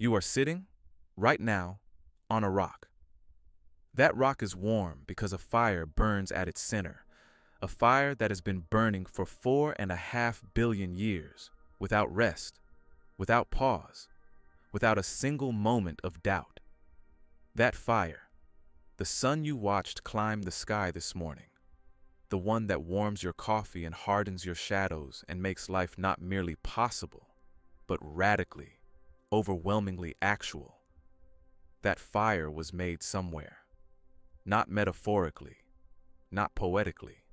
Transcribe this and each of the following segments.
You are sitting, right now, on a rock. That rock is warm because a fire burns at its center, a fire that has been burning for 4.5 billion years, without rest, without pause, without a single moment of doubt. That fire, the sun you watched climb the sky this morning, the one that warms your coffee and hardens your shadows and makes life not merely possible, but radically, overwhelmingly actual. That fire was made somewhere. Not metaphorically, not poetically,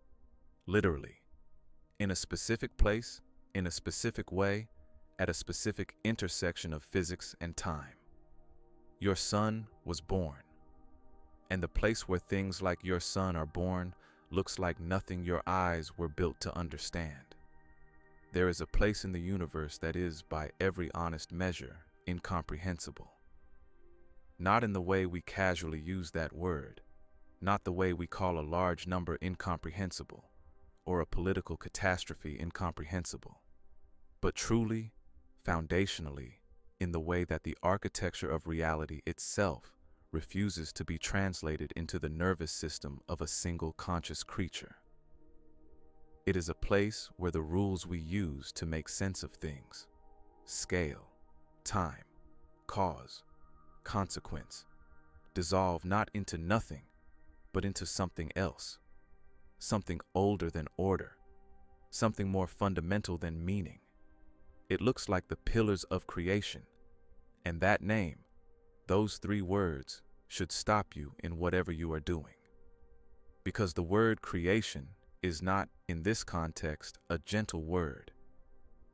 literally. In a specific place, in a specific way, at a specific intersection of physics and time. Your sun was born. And the place where things like your sun are born looks like nothing your eyes were built to understand. There is a place in the universe that is, by every honest measure, incomprehensible. Not in the way we casually use that word, not the way we call a large number incomprehensible, or a political catastrophe incomprehensible, but truly, foundationally, in the way that the architecture of reality itself refuses to be translated into the nervous system of a single conscious creature. It is a place where the rules we use to make sense of things, scale, time, cause, consequence, dissolve not into nothing, but into something else, something older than order, something more fundamental than meaning. It looks like the pillars of creation, and that name, those 3 words, should stop you in whatever you are doing. Because the word creation is not, in this context, a gentle word.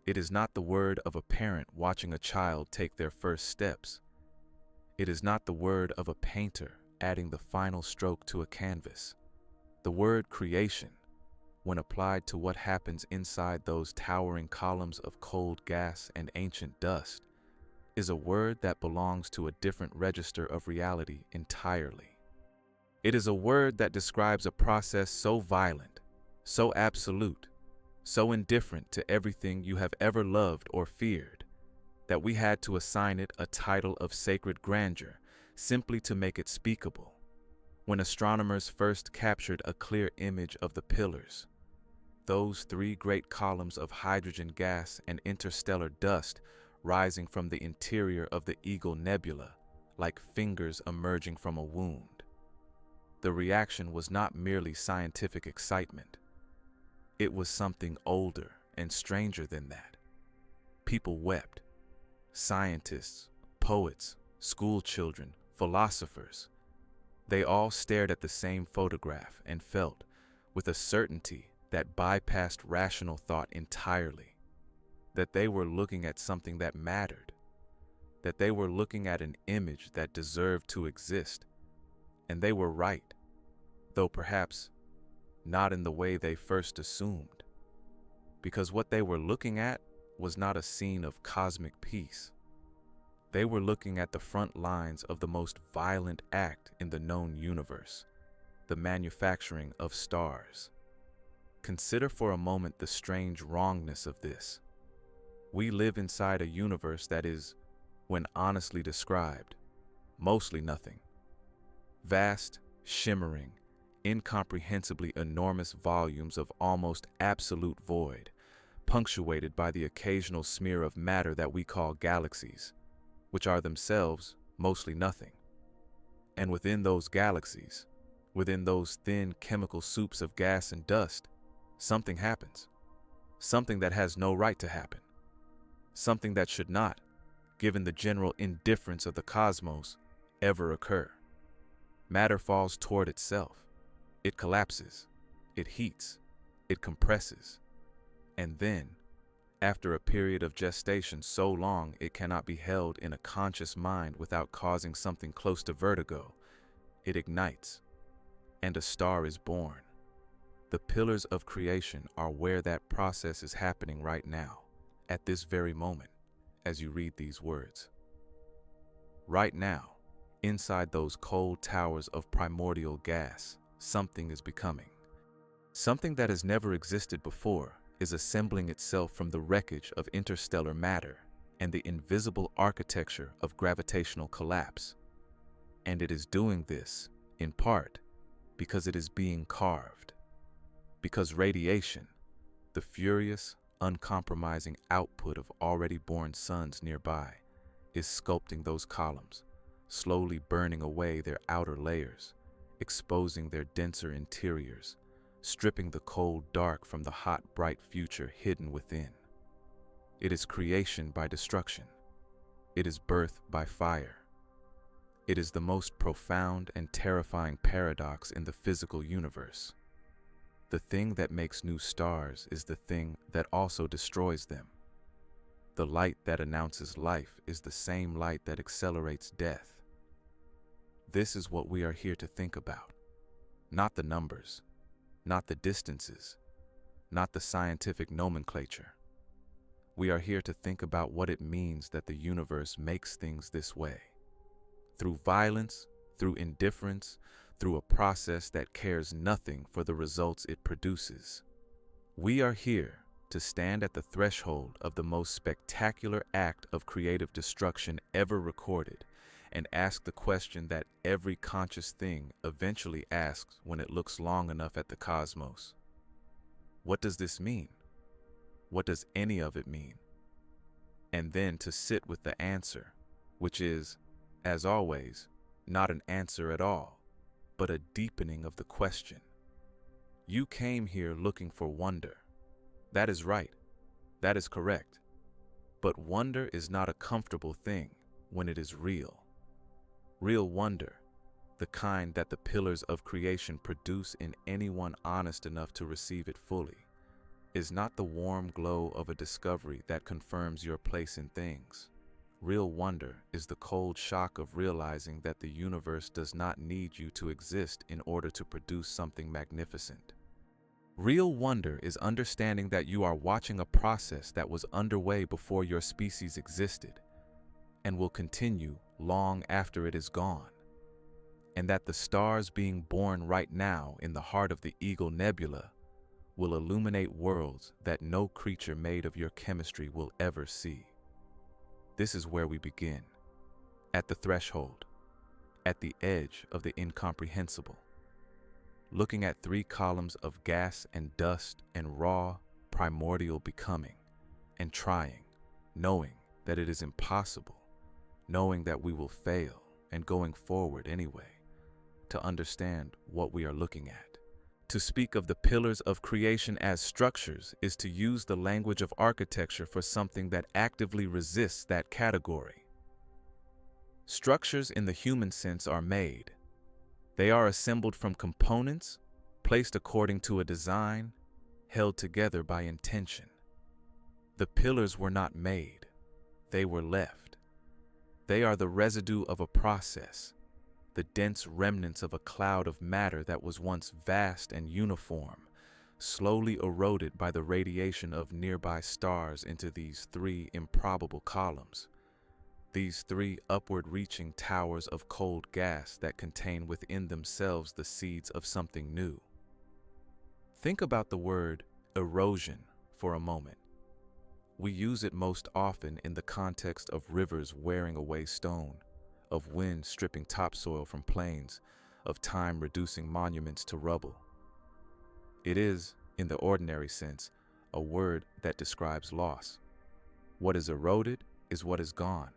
It is not the word of a parent watching a child take their first steps. It is not the word of a painter adding the final stroke to a canvas. The word creation, when applied to what happens inside those towering columns of cold gas and ancient dust, is a word that belongs to a different register of reality entirely. It is a word that describes a process so violent, so absolute, so indifferent to everything you have ever loved or feared, that we had to assign it a title of sacred grandeur simply to make it speakable. When astronomers first captured a clear image of the pillars, those 3 great columns of hydrogen gas and interstellar dust rising from the interior of the Eagle Nebula like fingers emerging from a wound, the reaction was not merely scientific excitement. It was something older and stranger than that. People wept. Scientists, poets, school children, philosophers. They all stared at the same photograph and felt, with a certainty that bypassed rational thought entirely, that they were looking at something that mattered, that they were looking at an image that deserved to exist. And they were right, though perhaps not in the way they first assumed, because what they were looking at was not a scene of cosmic peace. They were looking at the front lines of the most violent act in the known universe, the manufacturing of stars. Consider for a moment the strange wrongness of this. We live inside a universe that is, when honestly described, mostly nothing. Vast, shimmering, incomprehensibly enormous volumes of almost absolute void, punctuated by the occasional smear of matter that we call galaxies, which are themselves mostly nothing. And within those galaxies, within those thin chemical soups of gas and dust, something happens. Something that has no right to happen. Something that should not, given the general indifference of the cosmos, ever occur. Matter falls toward itself. It collapses. It heats. It compresses. And then, after a period of gestation so long it cannot be held in a conscious mind without causing something close to vertigo, it ignites, and a star is born. The pillars of creation are where that process is happening right now, at this very moment, as you read these words. Right now, inside those cold towers of primordial gas, something is becoming. Something that has never existed before is assembling itself from the wreckage of interstellar matter and the invisible architecture of gravitational collapse. And it is doing this, in part, because it is being carved. Because radiation, the furious, uncompromising output of already born suns nearby, is sculpting those columns, slowly burning away their outer layers, exposing their denser interiors, stripping the cold dark from the hot, bright future hidden within. It is creation by destruction. It is birth by fire. It is the most profound and terrifying paradox in the physical universe. The thing that makes new stars is the thing that also destroys them. The light that announces life is the same light that accelerates death. This is what we are here to think about. Not the numbers, not the distances, not the scientific nomenclature. We are here to think about what it means that the universe makes things this way. Through violence, through indifference, through a process that cares nothing for the results it produces. We are here to stand at the threshold of the most spectacular act of creative destruction ever recorded and ask the question that every conscious thing eventually asks when it looks long enough at the cosmos. What does this mean? What does any of it mean? And then to sit with the answer, which is, as always, not an answer at all, but a deepening of the question. You came here looking for wonder. That is right. That is correct. But wonder is not a comfortable thing when it is real. Real wonder, the kind that the pillars of creation produce in anyone honest enough to receive it fully, is not the warm glow of a discovery that confirms your place in things. Real wonder is the cold shock of realizing that the universe does not need you to exist in order to produce something magnificent. Real wonder is understanding that you are watching a process that was underway before your species existed and will continue long after it is gone, and that the stars being born right now in the heart of the Eagle Nebula will illuminate worlds that no creature made of your chemistry will ever see. This is where we begin, at the threshold, at the edge of the incomprehensible, looking at 3 columns of gas and dust and raw, primordial becoming, and trying, knowing that it is impossible, knowing that we will fail, and going forward anyway, to understand what we are looking at. To speak of the pillars of creation as structures is to use the language of architecture for something that actively resists that category. Structures in the human sense are made. They are assembled from components, placed according to a design, held together by intention. The pillars were not made. They were left. They are the residue of a process, the dense remnants of a cloud of matter that was once vast and uniform, slowly eroded by the radiation of nearby stars into these 3 improbable columns, these 3 upward-reaching towers of cold gas that contain within themselves the seeds of something new. Think about the word erosion for a moment. We use it most often in the context of rivers wearing away stone, of wind stripping topsoil from plains, of time reducing monuments to rubble. It is, in the ordinary sense, a word that describes loss. What is eroded is what is gone.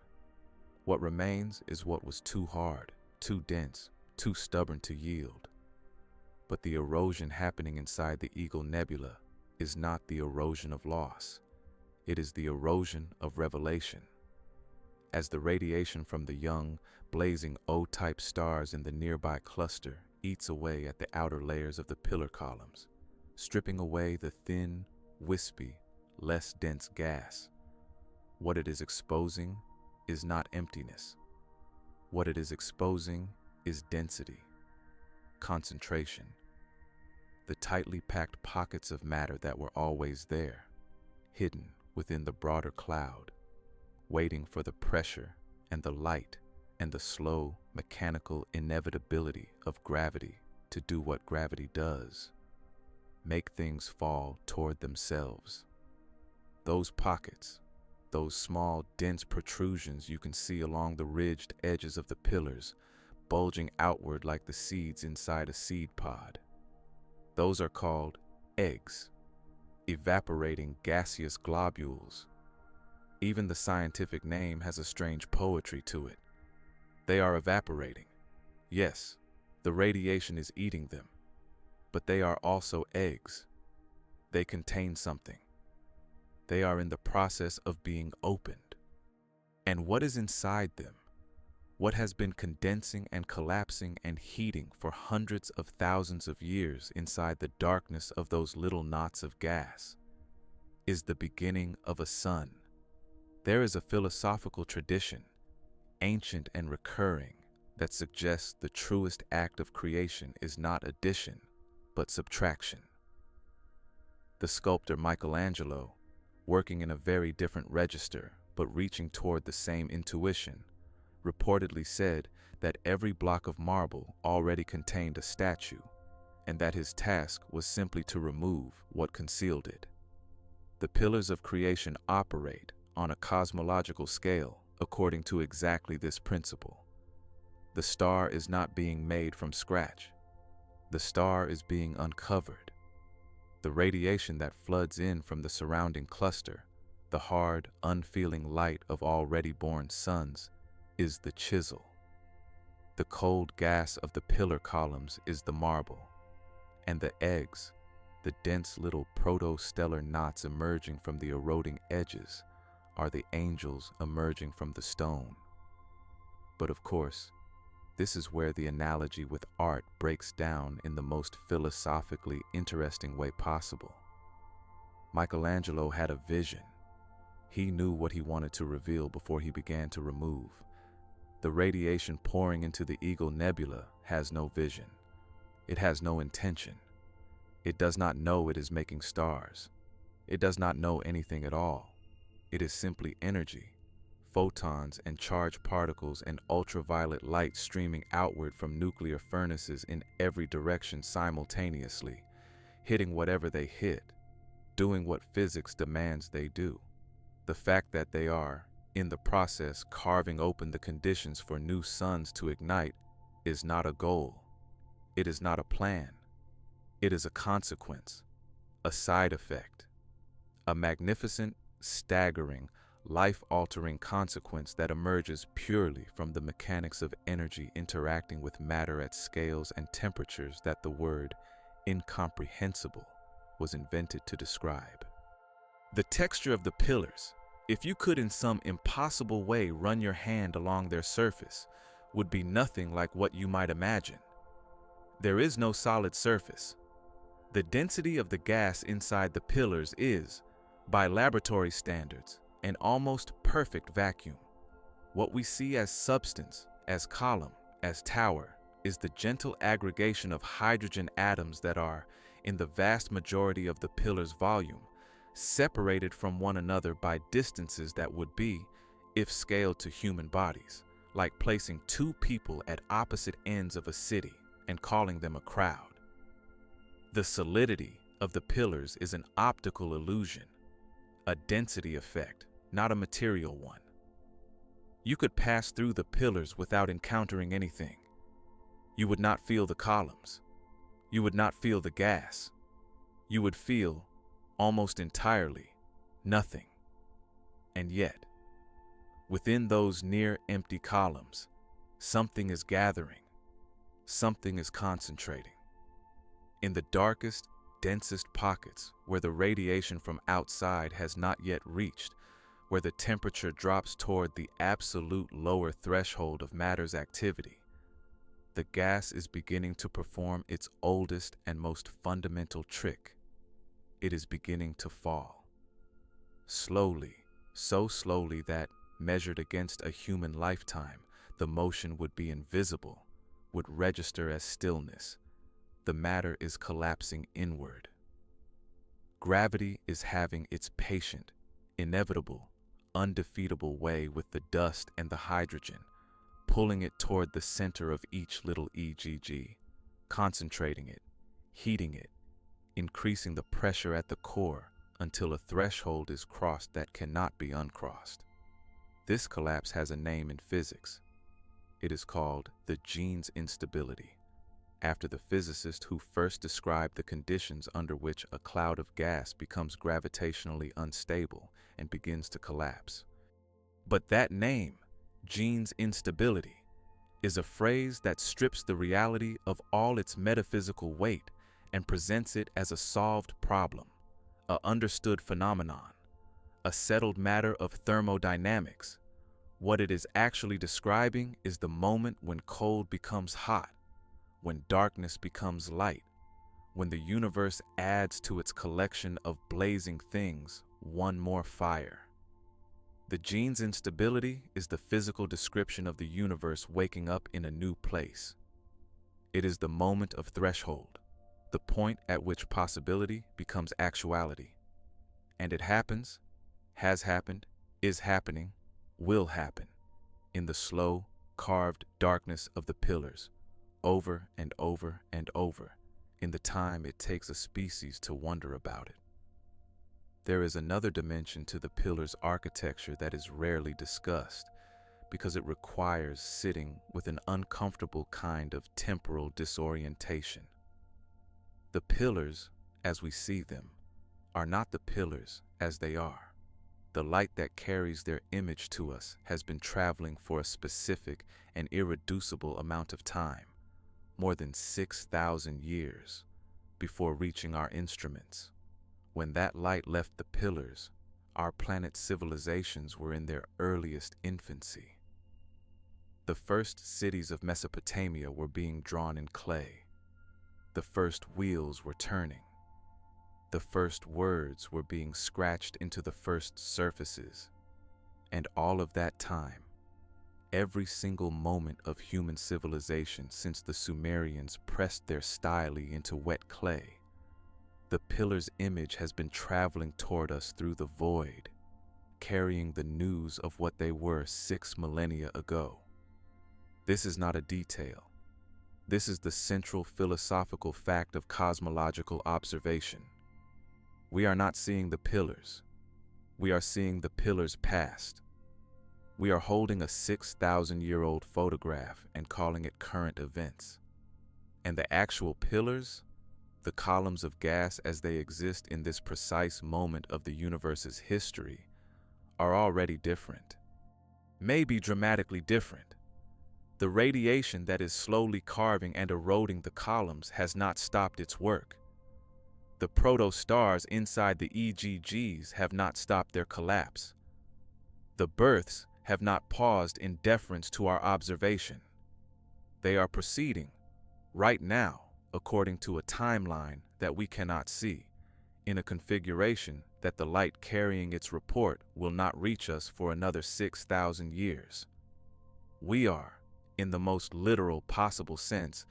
What remains is what was too hard, too dense, too stubborn to yield. But the erosion happening inside the Eagle Nebula is not the erosion of loss. It is the erosion of revelation. As the radiation from the young, blazing O-type stars in the nearby cluster eats away at the outer layers of the pillar columns, stripping away the thin, wispy, less dense gas, what it is exposing is not emptiness. What it is exposing is density, concentration, the tightly packed pockets of matter that were always there, hidden within the broader cloud, waiting for the pressure and the light and the slow, mechanical inevitability of gravity to do what gravity does, make things fall toward themselves. Those pockets, those small, dense protrusions you can see along the ridged edges of the pillars, bulging outward like the seeds inside a seed pod. Those are called eggs, evaporating gaseous globules. Even the scientific name has a strange poetry to it. They are evaporating. Yes, the radiation is eating them, but they are also eggs. They contain something. They are in the process of being opened. And what is inside them? What has been condensing and collapsing and heating for hundreds of thousands of years inside the darkness of those little knots of gas is the beginning of a sun. There is a philosophical tradition, ancient and recurring, that suggests the truest act of creation is not addition, but subtraction. The sculptor Michelangelo, working in a very different register but reaching toward the same intuition, reportedly said that every block of marble already contained a statue, and that his task was simply to remove what concealed it. The pillars of creation operate on a cosmological scale according to exactly this principle. The star is not being made from scratch. The star is being uncovered. The radiation that floods in from the surrounding cluster, the hard, unfeeling light of already born suns, is the chisel. The cold gas of the pillar columns is the marble, and the eggs, the dense little protostellar knots emerging from the eroding edges, are the angels emerging from the stone. But of course, this is where the analogy with art breaks down in the most philosophically interesting way possible. Michelangelo had a vision. He knew what he wanted to reveal before he began to remove. The radiation pouring into the Eagle Nebula has no vision. It has no intention. It does not know it is making stars. It does not know anything at all. It is simply energy, photons and charged particles and ultraviolet light streaming outward from nuclear furnaces in every direction simultaneously, hitting whatever they hit, doing what physics demands they do. The fact that they are, in the process, carving open the conditions for new suns to ignite is not a goal. It is not a plan. It is a consequence, a side effect, a magnificent, staggering, life-altering consequence that emerges purely from the mechanics of energy interacting with matter at scales and temperatures that the word incomprehensible was invented to describe. The texture of the pillars, if you could in some impossible way run your hand along their surface, would be nothing like what you might imagine. There is no solid surface. The density of the gas inside the pillars is, by laboratory standards, an almost perfect vacuum. What we see as substance, as column, as tower, is the gentle aggregation of hydrogen atoms that are, in the vast majority of the pillar's volume, separated from one another by distances that would be, if scaled to human bodies, like placing two people at opposite ends of a city and calling them a crowd. The solidity of the pillars is an optical illusion, a density effect, not a material one. You could pass through the pillars without encountering anything. You would not feel the columns. You would not feel the gas. You would feel, almost entirely, nothing. And yet, within those near-empty columns, something is gathering. Something is concentrating. In the darkest, densest pockets, where the radiation from outside has not yet reached, where the temperature drops toward the absolute lower threshold of matter's activity, the gas is beginning to perform its oldest and most fundamental trick. It is beginning to fall. Slowly, so slowly that, measured against a human lifetime, the motion would be invisible, would register as stillness. The matter is collapsing inward. Gravity is having its patient, inevitable, undefeatable way with the dust and the hydrogen, pulling it toward the center of each little EGG, concentrating it, heating it, increasing the pressure at the core until a threshold is crossed that cannot be uncrossed. This collapse has a name in physics. It is called the gene's instability, after the physicist who first described the conditions under which a cloud of gas becomes gravitationally unstable and begins to collapse. But that name, gene's instability, is a phrase that strips the reality of all its metaphysical weight and presents it as a solved problem, a understood phenomenon, a settled matter of thermodynamics. What it is actually describing is the moment when cold becomes hot, when darkness becomes light, when the universe adds to its collection of blazing things one more fire. The gene's instability is the physical description of the universe waking up in a new place. It is the moment of threshold, the point at which possibility becomes actuality. And it happens, has happened, is happening, will happen, in the slow, carved darkness of the pillars, over and over and over, in the time it takes a species to wonder about it. There is another dimension to the pillar's architecture that is rarely discussed, because it requires sitting with an uncomfortable kind of temporal disorientation. The pillars, as we see them, are not the pillars as they are. The light that carries their image to us has been traveling for a specific and irreducible amount of time, more than 6,000 years, before reaching our instruments. When that light left the pillars, our planet's civilizations were in their earliest infancy. The first cities of Mesopotamia were being drawn in clay. The first wheels were turning. The first words were being scratched into the first surfaces. And all of that time, every single moment of human civilization since the Sumerians pressed their style into wet clay, the pillar's image has been traveling toward us through the void, carrying the news of what they were 6 millennia ago. This is not a detail. This is the central philosophical fact of cosmological observation. We are not seeing the pillars. We are seeing the pillars past. We are holding a 6,000-year-old photograph and calling it current events. And the actual pillars, the columns of gas as they exist in this precise moment of the universe's history, are already different. Maybe dramatically different. The radiation that is slowly carving and eroding the columns has not stopped its work. The proto-stars inside the EGGs have not stopped their collapse. The births have not paused in deference to our observation. They are proceeding, right now, according to a timeline that we cannot see, in a configuration that the light carrying its report will not reach us for another 6,000 years. We are, in the most literal possible sense,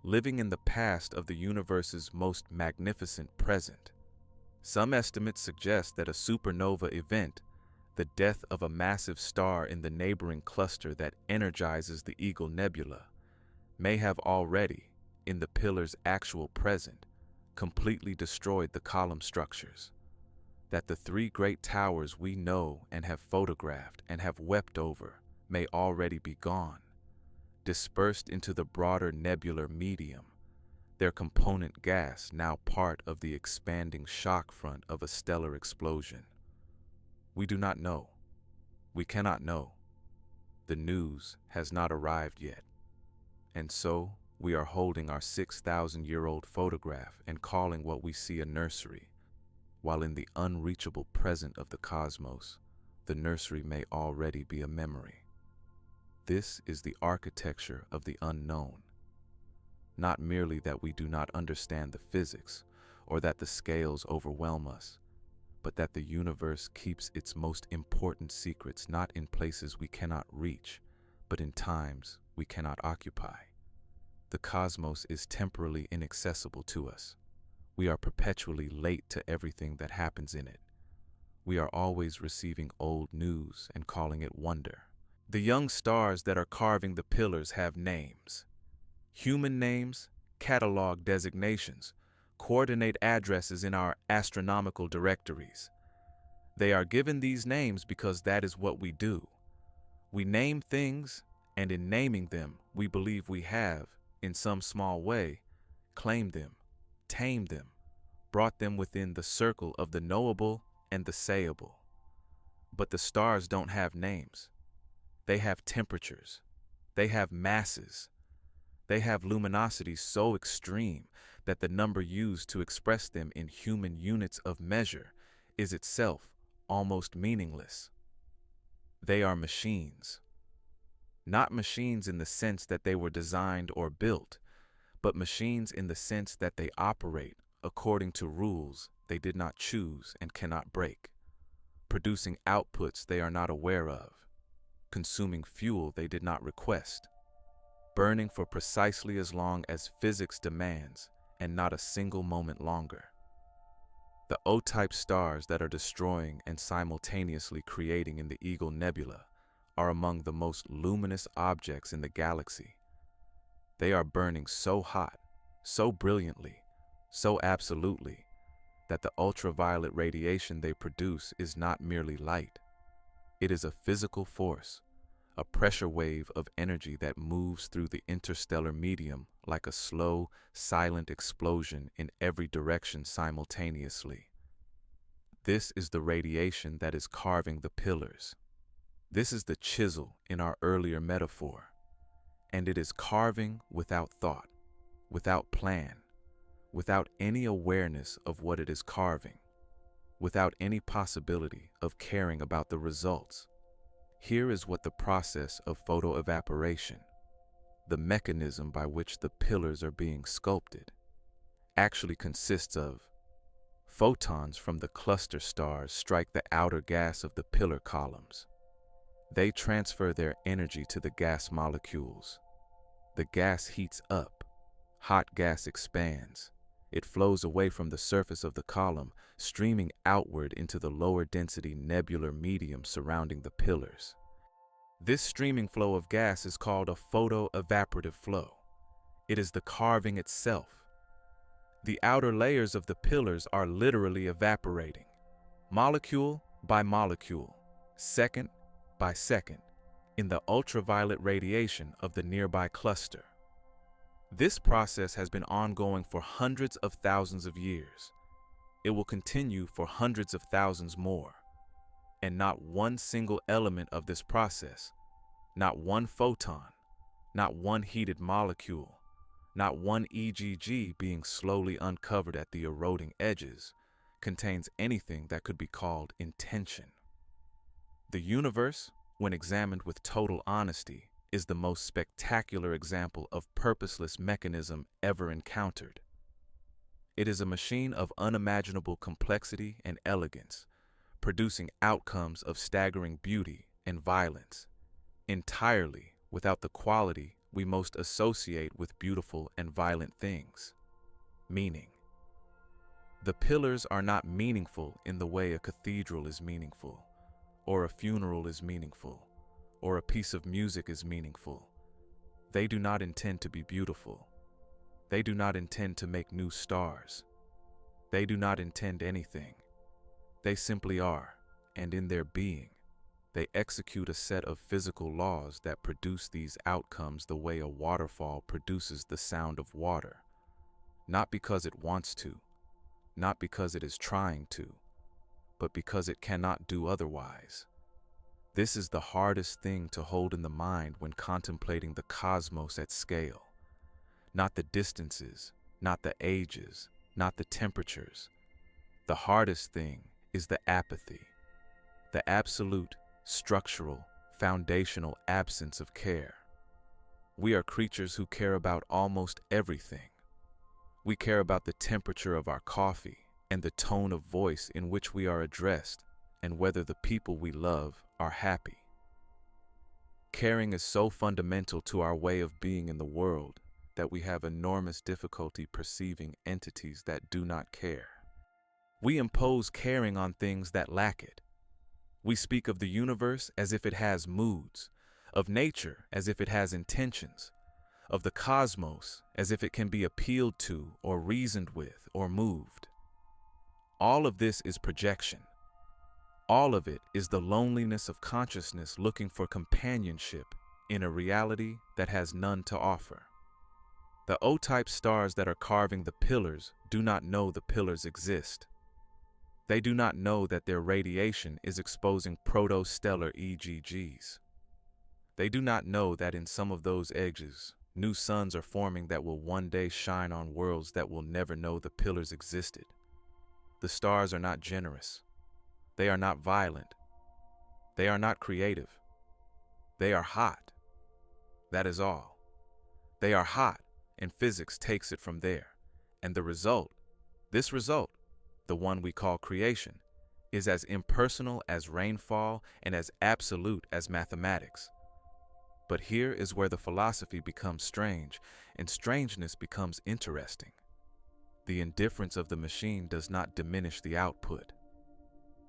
living in the past of the universe's most magnificent present. Some estimates suggest that a supernova event, the death of a massive star in the neighboring cluster that energizes the Eagle Nebula, may have already, in the pillar's actual present, completely destroyed the column structures. That the 3 great towers we know and have photographed and have wept over may already be gone, dispersed into the broader nebular medium, their component gas now part of the expanding shock front of a stellar explosion. We do not know. We cannot know. The news has not arrived yet. And so, we are holding our 6,000-year-old photograph and calling what we see a nursery, while in the unreachable present of the cosmos, the nursery may already be a memory. This is the architecture of the unknown. Not merely that we do not understand the physics, or that the scales overwhelm us, but that the universe keeps its most important secrets not in places we cannot reach, but in times we cannot occupy. The cosmos is temporally inaccessible to us. We are perpetually late to everything that happens in it. We are always receiving old news and calling it wonder. The young stars that are carving the pillars have names. Human names, catalog designations, coordinate addresses in our astronomical directories. They are given these names because that is what we do. We name things, and in naming them, we believe we have, in some small way, claimed them, tamed them, brought them within the circle of the knowable and the sayable. But the stars don't have names. They have temperatures. They have masses. They have luminosities so extreme that the number used to express them in human units of measure is itself almost meaningless. They are machines. Not machines in the sense that they were designed or built, but machines in the sense that they operate according to rules they did not choose and cannot break, producing outputs they are not aware of, consuming fuel they did not request, burning for precisely as long as physics demands and not a single moment longer. The O-type stars that are destroying and simultaneously creating in the Eagle Nebula are among the most luminous objects in the galaxy. They are burning so hot, so brilliantly, so absolutely, that the ultraviolet radiation they produce is not merely light. It is a physical force, a pressure wave of energy that moves through the interstellar medium like a slow, silent explosion in every direction simultaneously. This is the radiation that is carving the pillars. This is the chisel in our earlier metaphor, and it is carving without thought, without plan, without any awareness of what it is carving, without any possibility of caring about the results. Here is what the process of photoevaporation, the mechanism by which the pillars are being sculpted, actually consists of. Photons from the cluster stars strike the outer gas of the pillar columns. They transfer their energy to the gas molecules. The gas heats up. Hot gas expands. It flows away from the surface of the column, streaming outward into the lower density nebular medium surrounding the pillars. This streaming flow of gas is called a photoevaporative flow. It is the carving itself. The outer layers of the pillars are literally evaporating, molecule by molecule, second by second, in the ultraviolet radiation of the nearby cluster. This process has been ongoing for hundreds of thousands of years. It will continue for hundreds of thousands more. And not one single element of this process, not one photon, not one heated molecule, not one EGG being slowly uncovered at the eroding edges, contains anything that could be called intention. The universe, when examined with total honesty, is the most spectacular example of purposeless mechanism ever encountered. It is a machine of unimaginable complexity and elegance, producing outcomes of staggering beauty and violence, entirely without the quality we most associate with beautiful and violent things: meaning. The pillars are not meaningful in the way a cathedral is meaningful, or a funeral is meaningful, or a piece of music is meaningful. They do not intend to be beautiful. They do not intend to make new stars. They do not intend anything. They simply are, and in their being, they execute a set of physical laws that produce these outcomes the way a waterfall produces the sound of water, not because it wants to, not because it is trying to, but because it cannot do otherwise. This is the hardest thing to hold in the mind when contemplating the cosmos at scale. Not the distances, not the ages, not the temperatures. The hardest thing is the apathy, the absolute, structural, foundational absence of care. We are creatures who care about almost everything. We care about the temperature of our coffee and the tone of voice in which we are addressed, and whether the people we love are happy. Caring is so fundamental to our way of being in the world that we have enormous difficulty perceiving entities that do not care. We impose caring on things that lack it. We speak of the universe as if it has moods, of nature as if it has intentions, of the cosmos as if it can be appealed to or reasoned with or moved. All of this is projection. All of it is the loneliness of consciousness looking for companionship in a reality that has none to offer. The O-type stars that are carving the pillars do not know the pillars exist. They do not know that their radiation is exposing protostellar EGGs. They do not know that in some of those edges, new suns are forming that will one day shine on worlds that will never know the pillars existed. The stars are not generous. They are not violent. They are not creative. They are hot. That is all. They are hot, and physics takes it from there. And the result, this result, the one we call creation, is as impersonal as rainfall and as absolute as mathematics. But here is where the philosophy becomes strange, and strangeness becomes interesting. The indifference of the machine does not diminish the output.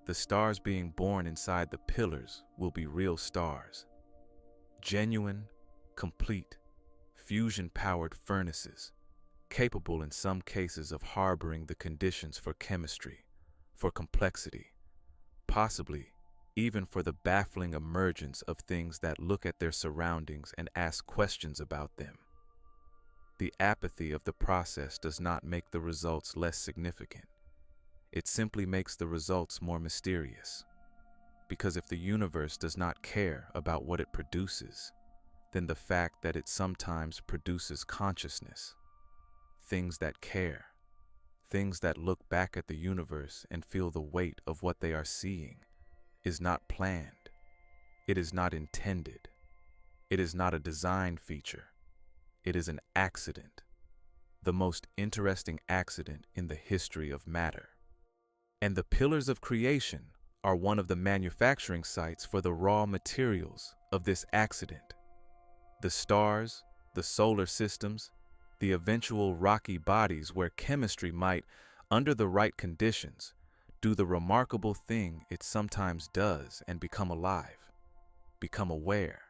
The stars being born inside the pillars will be real stars. Genuine, complete, fusion-powered furnaces, capable in some cases of harboring the conditions for chemistry, for complexity, possibly even for the baffling emergence of things that look at their surroundings and ask questions about them. The apathy of the process does not make the results less significant. It simply makes the results more mysterious. Because if the universe does not care about what it produces, then the fact that it sometimes produces consciousness, things that care, things that look back at the universe and feel the weight of what they are seeing, is not planned. It is not intended. It is not a design feature. It is an accident, the most interesting accident in the history of matter. And the pillars of creation are one of the manufacturing sites for the raw materials of this accident. The stars, the solar systems, the eventual rocky bodies where chemistry might, under the right conditions, do the remarkable thing it sometimes does and become alive, become aware,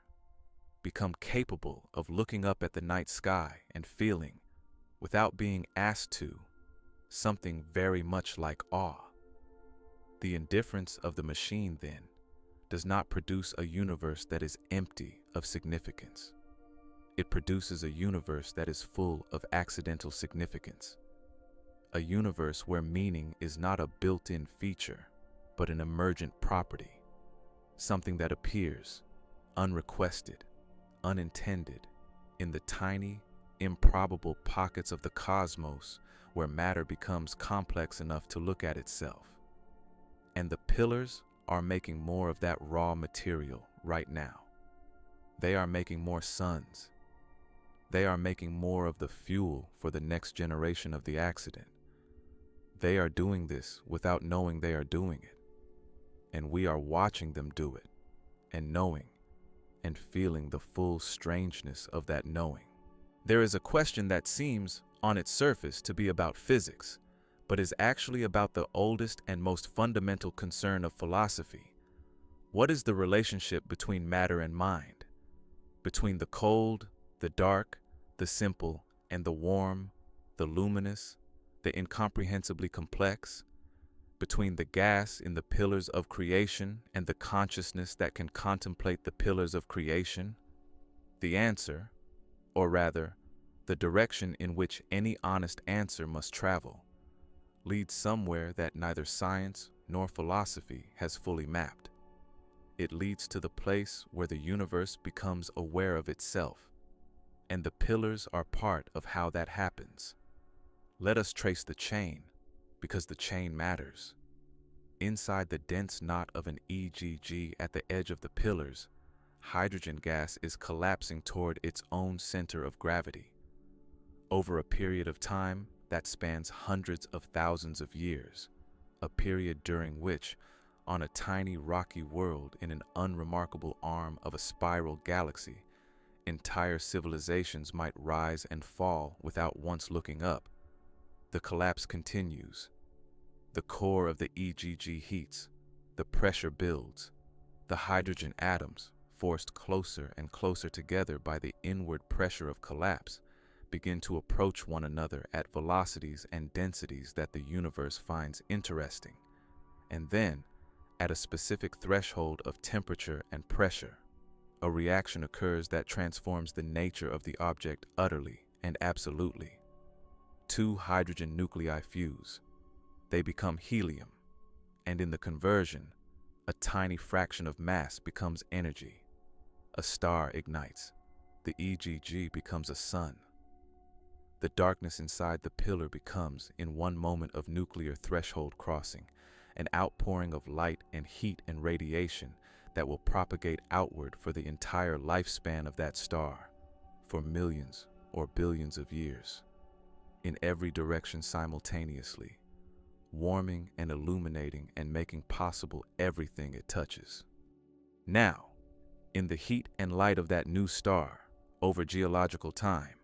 become capable of looking up at the night sky and feeling, without being asked to, something very much like awe. The indifference of the machine, then, does not produce a universe that is empty of significance. It produces a universe that is full of accidental significance. A universe where meaning is not a built-in feature, but an emergent property, something that appears, unrequested, unintended, in the tiny, improbable pockets of the cosmos where matter becomes complex enough to look at itself. And the pillars are making more of that raw material right now. They are making more suns. They are making more of the fuel for the next generation of the accident. They are doing this without knowing they are doing it. And we are watching them do it, and knowing, and feeling the full strangeness of that knowing. There is a question that seems, on its surface, to be about physics, but is actually about the oldest and most fundamental concern of philosophy. What is the relationship between matter and mind? Between the cold, the dark, the simple, and the warm, the luminous, the incomprehensibly complex? Between the gas in the pillars of creation and the consciousness that can contemplate the pillars of creation? The answer, or rather, the direction in which any honest answer must travel, leads somewhere that neither science nor philosophy has fully mapped. It leads to the place where the universe becomes aware of itself, and the pillars are part of how that happens. Let us trace the chain, because the chain matters. Inside the dense knot of an EGG at the edge of the pillars, hydrogen gas is collapsing toward its own center of gravity. Over a period of time that spans hundreds of thousands of years, a period during which, on a tiny rocky world in an unremarkable arm of a spiral galaxy, entire civilizations might rise and fall without once looking up. The collapse continues. The core of the EGG heats, the pressure builds, the hydrogen atoms, forced closer and closer together by the inward pressure of collapse, begin to approach one another at velocities and densities that the universe finds interesting. And then, at a specific threshold of temperature and pressure, a reaction occurs that transforms the nature of the object utterly and absolutely. Two hydrogen nuclei fuse. They become helium, and in the conversion, a tiny fraction of mass becomes energy. A star ignites. The EGG becomes a sun. The darkness inside the pillar becomes, in one moment of nuclear threshold crossing, an outpouring of light and heat and radiation that will propagate outward for the entire lifespan of that star, for millions or billions of years, in every direction simultaneously, warming and illuminating and making possible everything it touches. Now, in the heat and light of that new star, over geological time,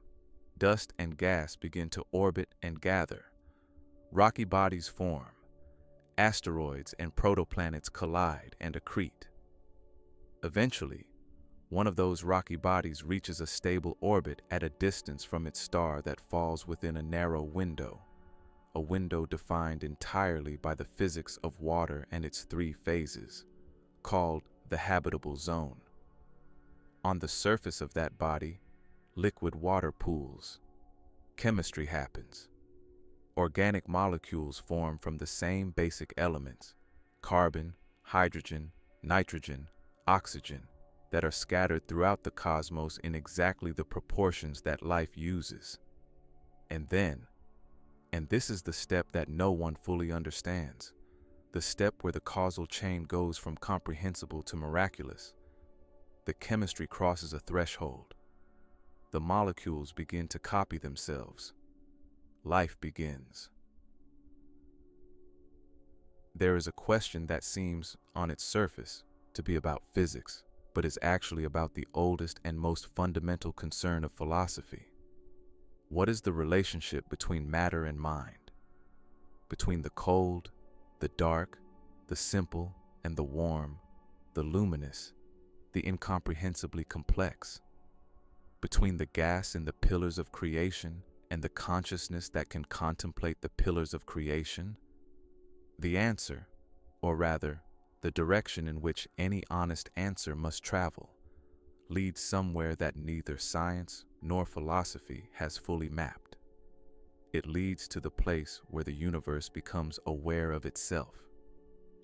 dust and gas begin to orbit and gather. Rocky bodies form. Asteroids and protoplanets collide and accrete. Eventually, one of those rocky bodies reaches a stable orbit at a distance from its star that falls within a narrow window, a window defined entirely by the physics of water and its three phases, called the habitable zone. On the surface of that body, liquid water pools. Chemistry happens. Organic molecules form from the same basic elements, carbon, hydrogen, nitrogen, oxygen, that are scattered throughout the cosmos in exactly the proportions that life uses. And then, and this is the step that no one fully understands, the step where the causal chain goes from comprehensible to miraculous, the chemistry crosses a threshold. The molecules begin to copy themselves. Life begins. There is a question that seems, on its surface, to be about physics, but is actually about the oldest and most fundamental concern of philosophy. What is the relationship between matter and mind? Between the cold, the dark, the simple and the warm, the luminous, the incomprehensibly complex? Between the gas in the pillars of creation and the consciousness that can contemplate the pillars of creation? The answer, or rather, the direction in which any honest answer must travel, leads somewhere that neither science nor philosophy has fully mapped. It leads to the place where the universe becomes aware of itself,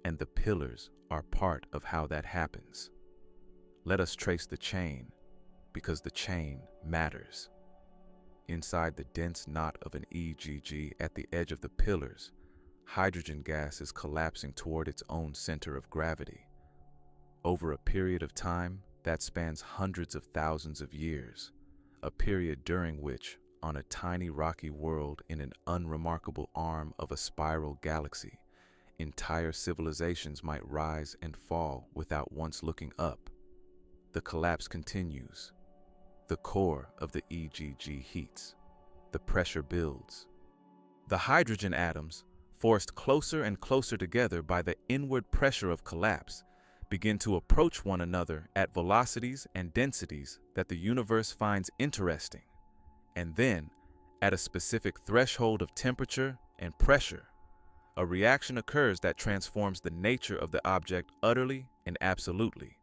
and the pillars are part of how that happens. Let us trace the chain, because the chain matters. Inside the dense knot of an EGG at the edge of the pillars, hydrogen gas is collapsing toward its own center of gravity. Over a period of time that spans hundreds of thousands of years, a period during which, on a tiny rocky world in an unremarkable arm of a spiral galaxy, entire civilizations might rise and fall without once looking up. The collapse continues. The core of the EGG heats. The pressure builds. The hydrogen atoms, forced closer and closer together by the inward pressure of collapse, begin to approach one another at velocities and densities that the universe finds interesting. And then, at a specific threshold of temperature and pressure, a reaction occurs that transforms the nature of the object utterly and absolutely.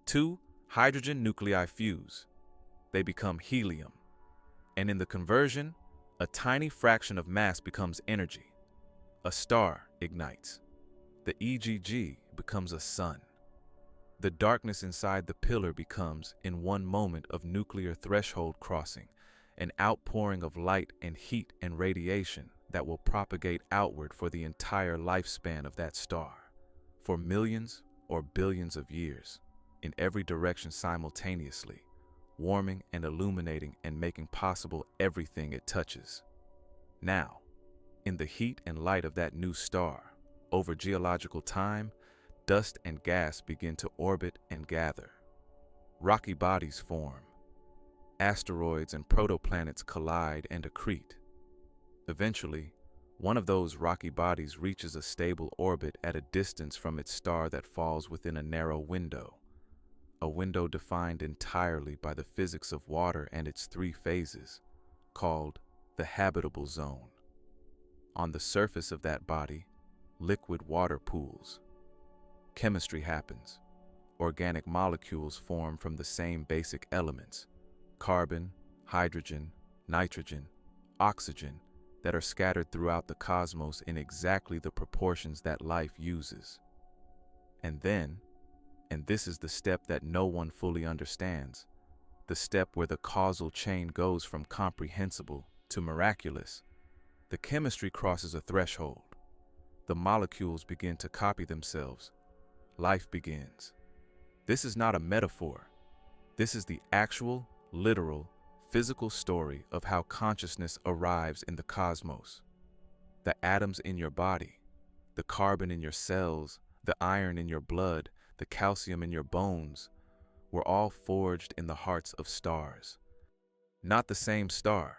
Two hydrogen nuclei fuse. They become helium. And in the conversion, a tiny fraction of mass becomes energy. A star ignites. The EGG becomes a sun. The darkness inside the pillar becomes, in one moment of nuclear threshold crossing, an outpouring of light and heat and radiation that will propagate outward for the entire lifespan of that star, for millions or billions of years, in every direction simultaneously, warming and illuminating and making possible everything it touches. Now, in the heat and light of that new star, over geological time, dust and gas begin to orbit and gather. Rocky bodies form. Asteroids and protoplanets collide and accrete. Eventually, one of those rocky bodies reaches a stable orbit at a distance from its star that falls within a narrow window, a window defined entirely by the physics of water and its three phases, called the habitable zone. On the surface of that body, liquid water pools. Chemistry happens. Organic molecules form from the same basic elements, carbon, hydrogen, nitrogen, oxygen, that are scattered throughout the cosmos in exactly the proportions that life uses. And then, and this is the step that no one fully understands, the step where the causal chain goes from comprehensible to miraculous, the chemistry crosses a threshold. The molecules begin to copy themselves. Life begins. This is not a metaphor. This is the actual, literal, physical story of how consciousness arrives in the cosmos. The atoms in your body, the carbon in your cells, the iron in your blood, the calcium in your bones, were all forged in the hearts of stars. Not the same star,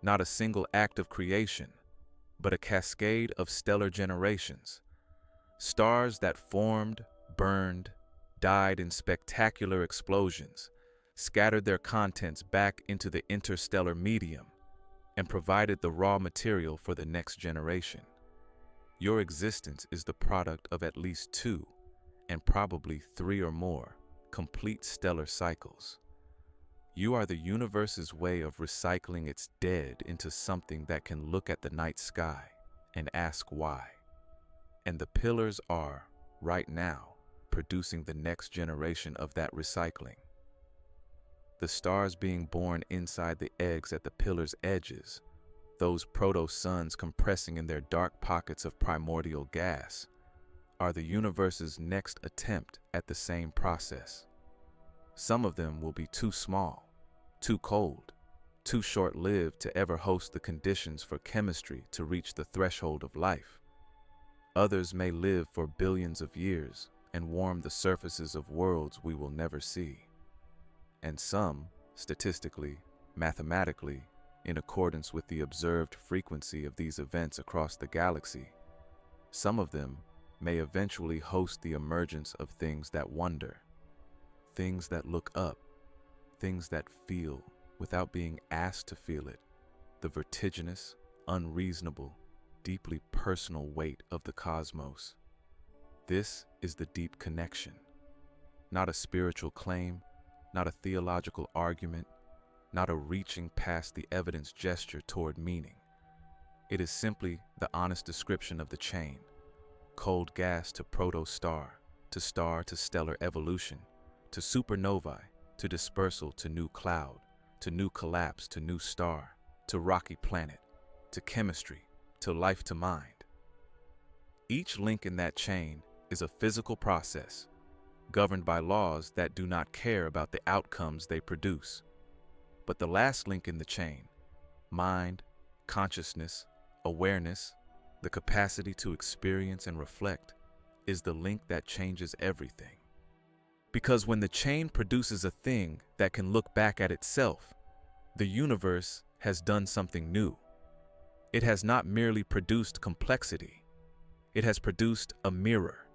not a single act of creation, but a cascade of stellar generations. Stars that formed, burned, died in spectacular explosions, scattered their contents back into the interstellar medium, and provided the raw material for the next generation. Your existence is the product of at least two, and probably three or more, complete stellar cycles. You are the universe's way of recycling its dead into something that can look at the night sky and ask why. And the pillars are, right now, producing the next generation of that recycling. The stars being born inside the eggs at the pillars' edges, those proto-suns compressing in their dark pockets of primordial gas, are the universe's next attempt at the same process. Some of them will be too small, too cold, too short-lived to ever host the conditions for chemistry to reach the threshold of life. Others may live for billions of years and warm the surfaces of worlds we will never see. And some, statistically, mathematically, in accordance with the observed frequency of these events across the galaxy, some of them may eventually host the emergence of things that wonder, things that look up, things that feel without being asked to feel it, the vertiginous, unreasonable, deeply personal weight of the cosmos. This is the deep connection, not a spiritual claim, not a theological argument, not a reaching past the evidence gesture toward meaning. It is simply the honest description of the chain, cold gas to proto-star to stellar evolution, to supernovae, to dispersal to new cloud, to new collapse to new star, to rocky planet, to chemistry, to life to mind. Each link in that chain is a physical process, governed by laws that do not care about the outcomes they produce. But the last link in the chain, mind, consciousness, awareness, the capacity to experience and reflect, is the link that changes everything. Because when the chain produces a thing that can look back at itself, the universe has done something new. It has not merely produced complexity, it has produced a mirror.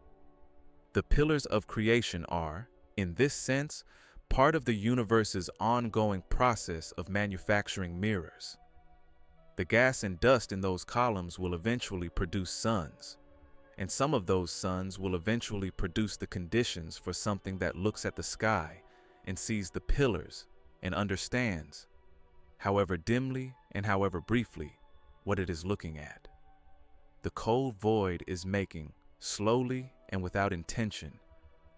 The pillars of creation are, in this sense, part of the universe's ongoing process of manufacturing mirrors. The gas and dust in those columns will eventually produce suns, and some of those suns will eventually produce the conditions for something that looks at the sky and sees the pillars and understands, however dimly and however briefly, what it is looking at. The cold void is making, slowly and without intention,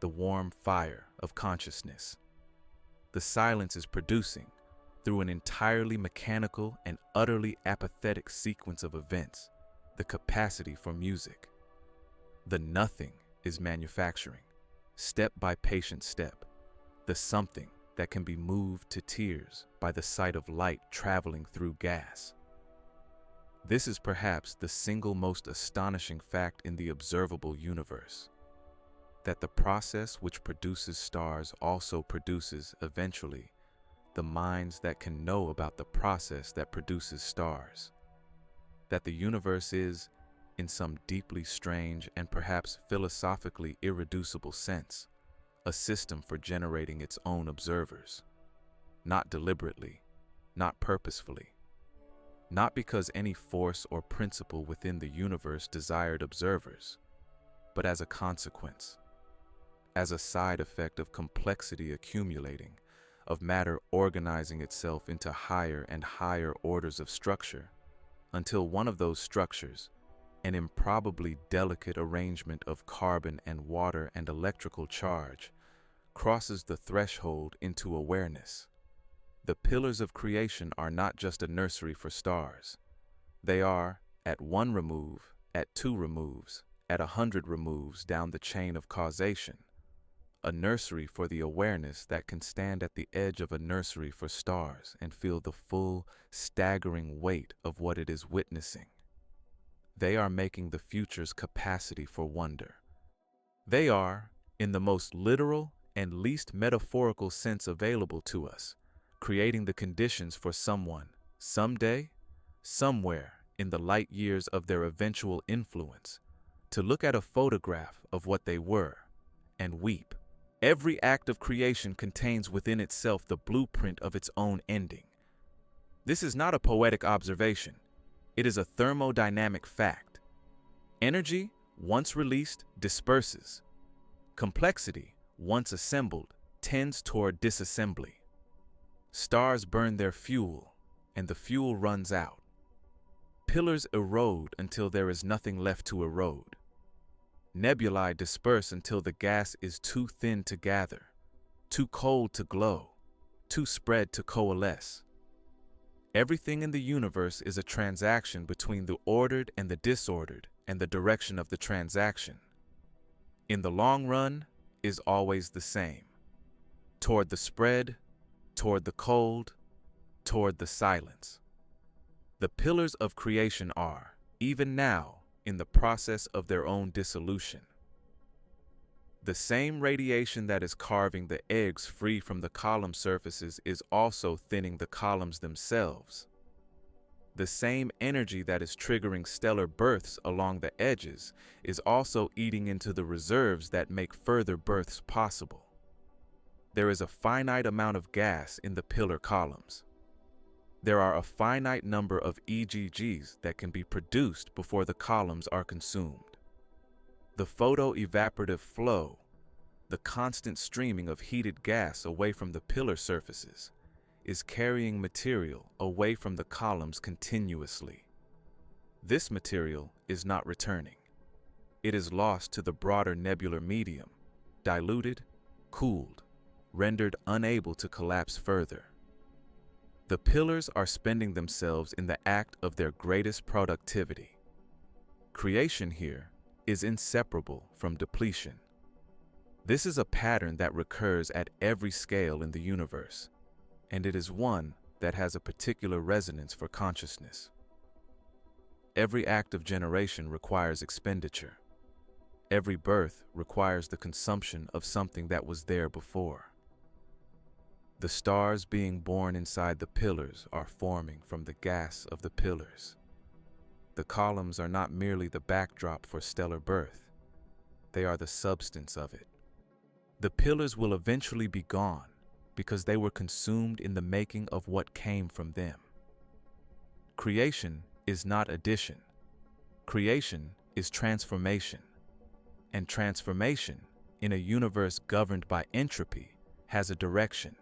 the warm fire of consciousness. The silence is producing, through an entirely mechanical and utterly apathetic sequence of events, the capacity for music. The nothing is manufacturing, step by patient step, the something that can be moved to tears by the sight of light traveling through gas. This is perhaps the single most astonishing fact in the observable universe, that the process which produces stars also produces, eventually, the minds that can know about the process that produces stars. That the universe is, in some deeply strange and perhaps philosophically irreducible sense, a system for generating its own observers. Not deliberately, not purposefully, not because any force or principle within the universe desired observers, but as a consequence, as a side effect of complexity accumulating, of matter organizing itself into higher and higher orders of structure, until one of those structures, an improbably delicate arrangement of carbon and water and electrical charge, crosses the threshold into awareness. The pillars of creation are not just a nursery for stars. They are, at one remove, at two removes, at 100 removes down the chain of causation, a nursery for the awareness that can stand at the edge of a nursery for stars and feel the full, staggering weight of what it is witnessing. They are making the future's capacity for wonder. They are, in the most literal and least metaphorical sense available to us, creating the conditions for someone, someday, somewhere in the light years of their eventual influence, to look at a photograph of what they were and weep. Every act of creation contains within itself the blueprint of its own ending. This is not a poetic observation. It is a thermodynamic fact. Energy, once released, disperses. Complexity, once assembled, tends toward disassembly. Stars burn their fuel, and the fuel runs out. Pillars erode until there is nothing left to erode. Nebulae disperse until the gas is too thin to gather, too cold to glow, too spread to coalesce. Everything in the universe is a transaction between the ordered and the disordered and the direction of the transaction. In the long run is always the same. Toward the spread, toward the cold, toward the silence. The pillars of creation are, even now, in the process of their own dissolution. The same radiation that is carving the eggs free from the column surfaces is also thinning the columns themselves. The same energy that is triggering stellar births along the edges is also eating into the reserves that make further births possible. There is a finite amount of gas in the pillar columns. There are a finite number of EGGs that can be produced before the columns are consumed. The photo-evaporative flow, the constant streaming of heated gas away from the pillar surfaces, is carrying material away from the columns continuously. This material is not returning. It is lost to the broader nebular medium, diluted, cooled, rendered unable to collapse further. The pillars are spending themselves in the act of their greatest productivity. Creation here is inseparable from depletion. This is a pattern that recurs at every scale in the universe, and it is one that has a particular resonance for consciousness. Every act of generation requires expenditure. Every birth requires the consumption of something that was there before. The stars being born inside the pillars are forming from the gas of the pillars. The columns are not merely the backdrop for stellar birth. They are the substance of it. The pillars will eventually be gone because they were consumed in the making of what came from them. Creation is not addition. Creation is transformation. And transformation, in a universe governed by entropy, has a direction.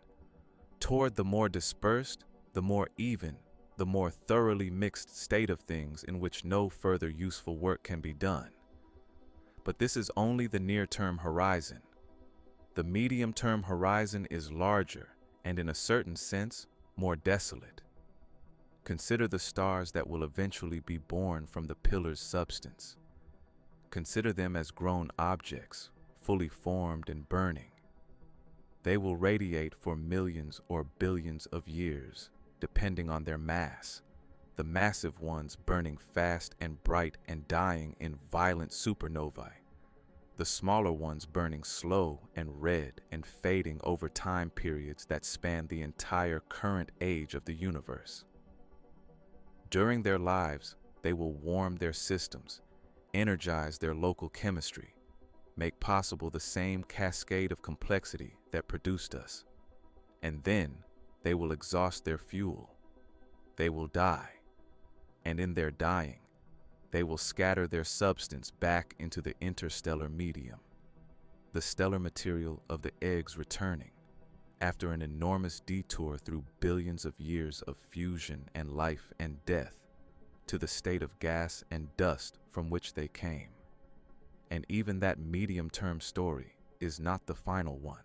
Toward the more dispersed, the more even, the more thoroughly mixed state of things in which no further useful work can be done. But this is only the near-term horizon. The medium-term horizon is larger and, in a certain sense, more desolate. Consider the stars that will eventually be born from the pillar's substance. Consider them as grown objects, fully formed and burning. They will radiate for millions or billions of years, depending on their mass, the massive ones burning fast and bright and dying in violent supernovae, the smaller ones burning slow and red and fading over time periods that span the entire current age of the universe. During their lives, they will warm their systems, energize their local chemistry, make possible the same cascade of complexity that produced us. And then they will exhaust their fuel. They will die. And in their dying, they will scatter their substance back into the interstellar medium, the stellar material of the eggs returning, after an enormous detour through billions of years of fusion and life and death, to the state of gas and dust from which they came. And even that medium-term story is not the final one,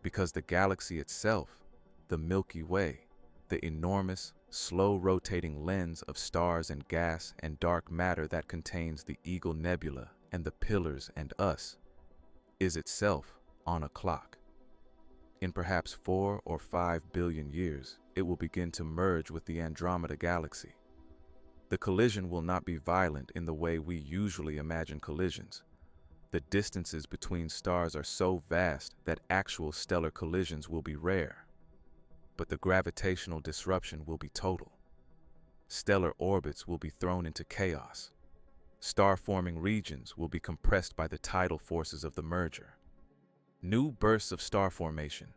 because the galaxy itself, the Milky Way, the enormous, slow-rotating lens of stars and gas and dark matter that contains the Eagle Nebula and the Pillars and us, is itself on a clock. In perhaps 4 or 5 billion years, it will begin to merge with the Andromeda Galaxy. The collision will not be violent in the way we usually imagine collisions. The distances between stars are so vast that actual stellar collisions will be rare. But the gravitational disruption will be total. Stellar orbits will be thrown into chaos. Star-forming regions will be compressed by the tidal forces of the merger. New bursts of star formation,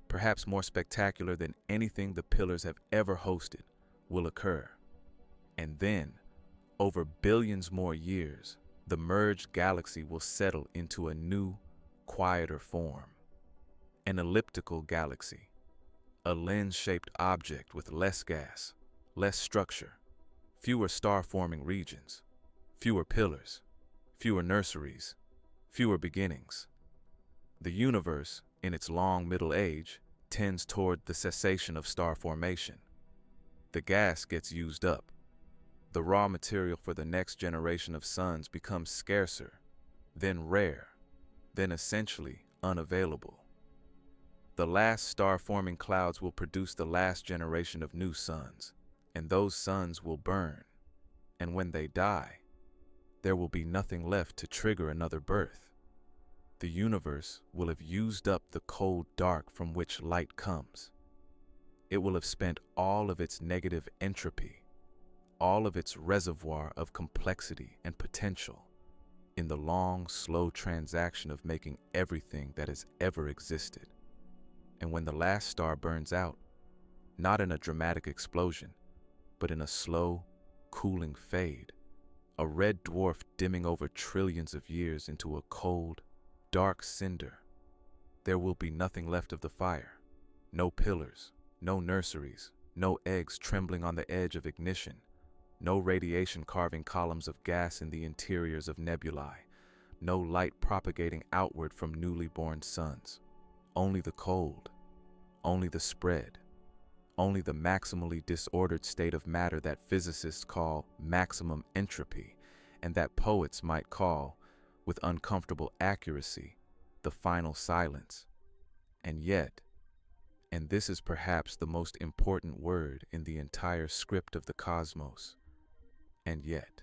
perhaps more spectacular than anything the Pillars have ever hosted, will occur. And then, over billions more years, the merged galaxy will settle into a new, quieter form. An elliptical galaxy, a lens-shaped object with less gas, less structure, fewer star-forming regions, fewer pillars, fewer nurseries, fewer beginnings. The universe, in its long middle age, tends toward the cessation of star formation. The gas gets used up. The raw material for the next generation of suns becomes scarcer, then rare, then essentially unavailable. The last star-forming clouds will produce the last generation of new suns, and those suns will burn. And when they die, there will be nothing left to trigger another birth. The universe will have used up the cold dark from which light comes. It will have spent all of its negative entropy, all of its reservoir of complexity and potential, in the long, slow transaction of making everything that has ever existed. And when the last star burns out, not in a dramatic explosion, but in a slow, cooling fade, a red dwarf dimming over trillions of years into a cold, dark cinder, there will be nothing left of the fire. No pillars, no nurseries, no eggs trembling on the edge of ignition, no radiation carving columns of gas in the interiors of nebulae, no light propagating outward from newly born suns. Only the cold, only the spread, only the maximally disordered state of matter that physicists call maximum entropy, and that poets might call, with uncomfortable accuracy, the final silence. And yet, and this is perhaps the most important word in the entire script of the cosmos, and yet,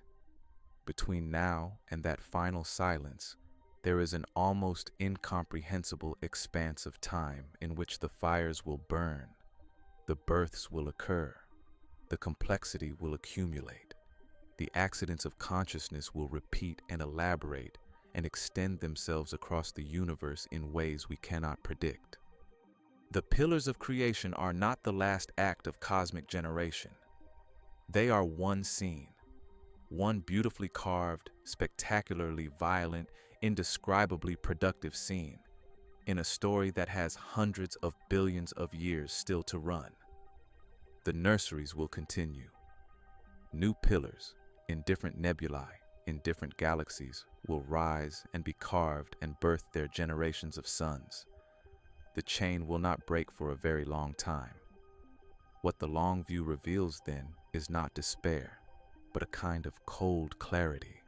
between now and that final silence, there is an almost incomprehensible expanse of time in which the fires will burn, the births will occur, the complexity will accumulate, the accidents of consciousness will repeat and elaborate and extend themselves across the universe in ways we cannot predict. The pillars of creation are not the last act of cosmic generation. They are one scene, one beautifully carved, spectacularly violent, indescribably productive scene, in a story that has hundreds of billions of years still to run. The nurseries will continue. New pillars, in different nebulae, in different galaxies, will rise and be carved and birth their generations of suns. The chain will not break for a very long time. What the long view reveals then is not despair, but a kind of cold clarity.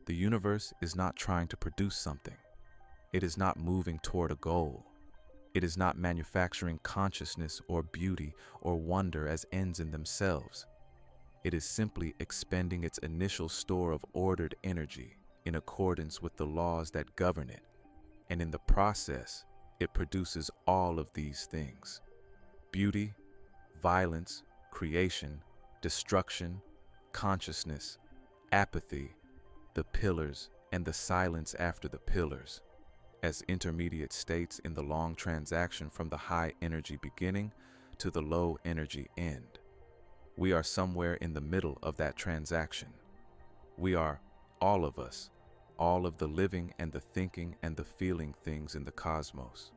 The universe is not trying to produce something. It is not moving toward a goal. It is not manufacturing consciousness or beauty or wonder as ends in themselves. It is simply expending its initial store of ordered energy in accordance with the laws that govern it, and in the process, it produces all of these things: beauty, violence, creation, destruction, consciousness, apathy, the pillars, and the silence after the pillars, as intermediate states in the long transaction from the high energy beginning to the low energy end. We are somewhere in the middle of that transaction. We are, all of us, all of the living and the thinking and the feeling things in the cosmos.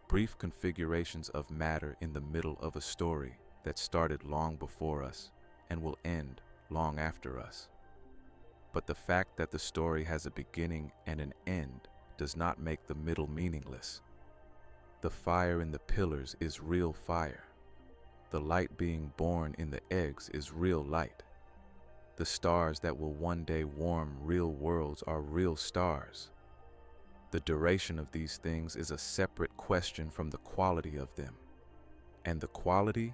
Brief configurations of matter in the middle of a story that started long before us and will end long after us. But the fact that the story has a beginning and an end does not make the middle meaningless. The fire in the pillars is real fire. The light being born in the eggs is real light. The stars that will one day warm real worlds are real stars. The duration of these things is a separate question from the quality of them. And the quality,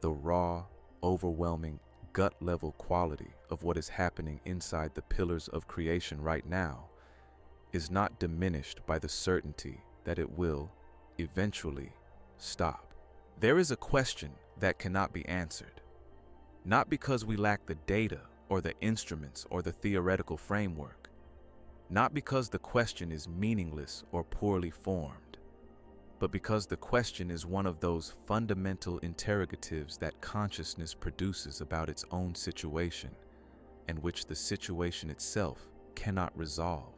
the raw, overwhelming, gut-level quality of what is happening inside the pillars of creation right now, is not diminished by the certainty that it will, eventually, stop. There is a question that cannot be answered, not because we lack the data or the instruments or the theoretical framework, not because the question is meaningless or poorly formed, but because the question is one of those fundamental interrogatives that consciousness produces about its own situation, and which the situation itself cannot resolve.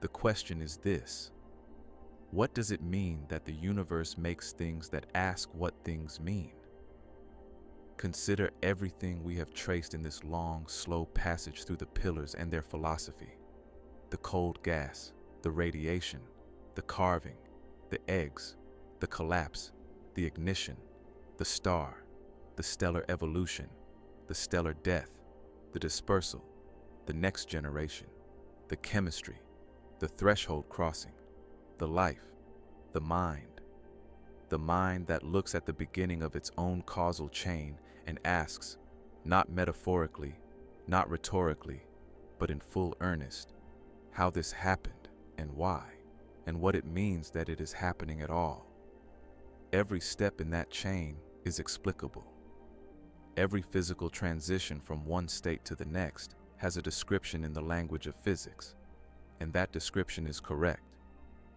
The question is this: what does it mean that the universe makes things that ask what things mean? Consider everything we have traced in this long, slow passage through the pillars and their philosophy. The cold gas, the radiation, the carving, the eggs, the collapse, the ignition, the star, the stellar evolution, the stellar death, the dispersal, the next generation, the chemistry, the threshold crossing, the life, the mind that looks at the beginning of its own causal chain and asks, not metaphorically, not rhetorically, but in full earnest, how this happened and why, and what it means that it is happening at all. Every step in that chain is explicable. Every physical transition from one state to the next has a description in the language of physics, and that description is correct,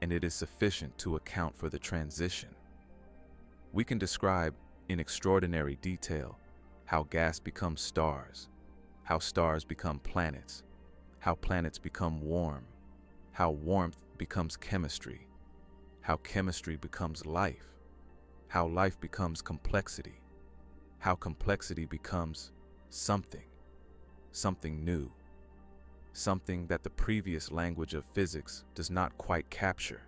and it is sufficient to account for the transition. We can describe in extraordinary detail how gas becomes stars, how stars become planets, how planets become warm, how warmth becomes chemistry, how chemistry becomes life, how life becomes complexity, how complexity becomes something new, something that the previous language of physics does not quite capture,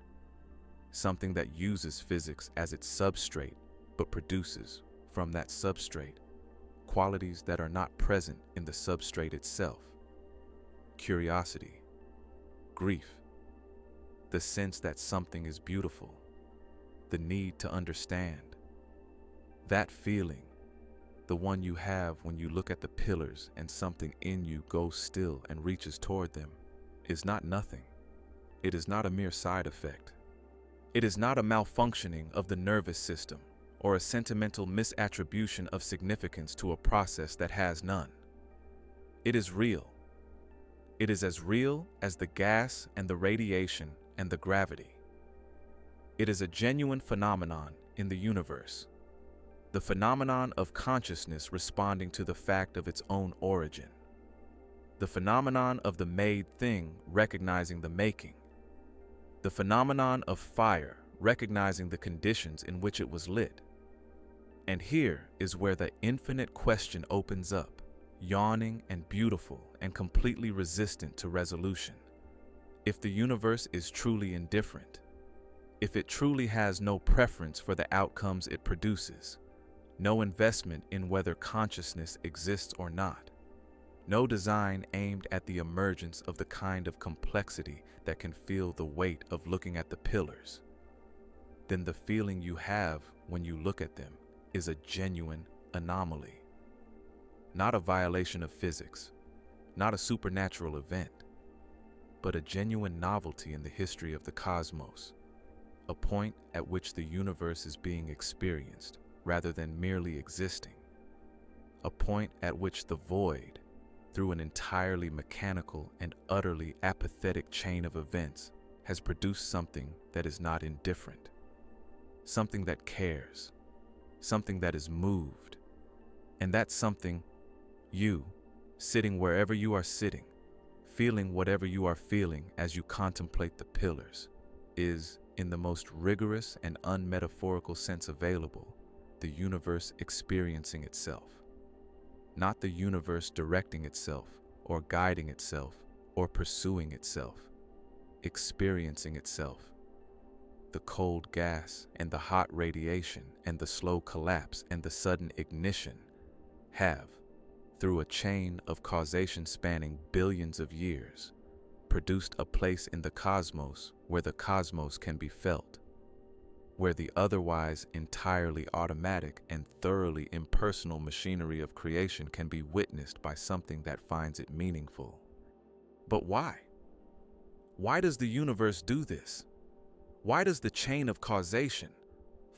something that uses physics as its substrate but produces from that substrate qualities that are not present in the substrate itself: curiosity, grief, the sense that something is beautiful, the need to understand. That feeling, the one you have when you look at the pillars and something in you goes still and reaches toward them, is not nothing. It is not a mere side effect. It is not a malfunctioning of the nervous system or a sentimental misattribution of significance to a process that has none. It is real. It is as real as the gas and the radiation and the gravity. It is a genuine phenomenon in the universe, the phenomenon of consciousness responding to the fact of its own origin, the phenomenon of the made thing recognizing the making, the phenomenon of fire recognizing the conditions in which it was lit. And here is where the infinite question opens up, yawning and beautiful and completely resistant to resolution. If the universe is truly indifferent, if it truly has no preference for the outcomes it produces, no investment in whether consciousness exists or not, no design aimed at the emergence of the kind of complexity that can feel the weight of looking at the pillars, then the feeling you have when you look at them is a genuine anomaly. Not a violation of physics, not a supernatural event, but a genuine novelty in the history of the cosmos, a point at which the universe is being experienced rather than merely existing, a point at which the void, through an entirely mechanical and utterly apathetic chain of events, has produced something that is not indifferent, something that cares, something that is moved. And that something, you, sitting wherever you are sitting, feeling whatever you are feeling as you contemplate the pillars, is, in the most rigorous and unmetaphorical sense available, the universe experiencing itself. Not the universe directing itself, or guiding itself, or pursuing itself. Experiencing itself. The cold gas and the hot radiation and the slow collapse and the sudden ignition have, through a chain of causation spanning billions of years, produced a place in the cosmos where the cosmos can be felt, where the otherwise entirely automatic and thoroughly impersonal machinery of creation can be witnessed by something that finds it meaningful. But why? Why does the universe do this? Why does the chain of causation,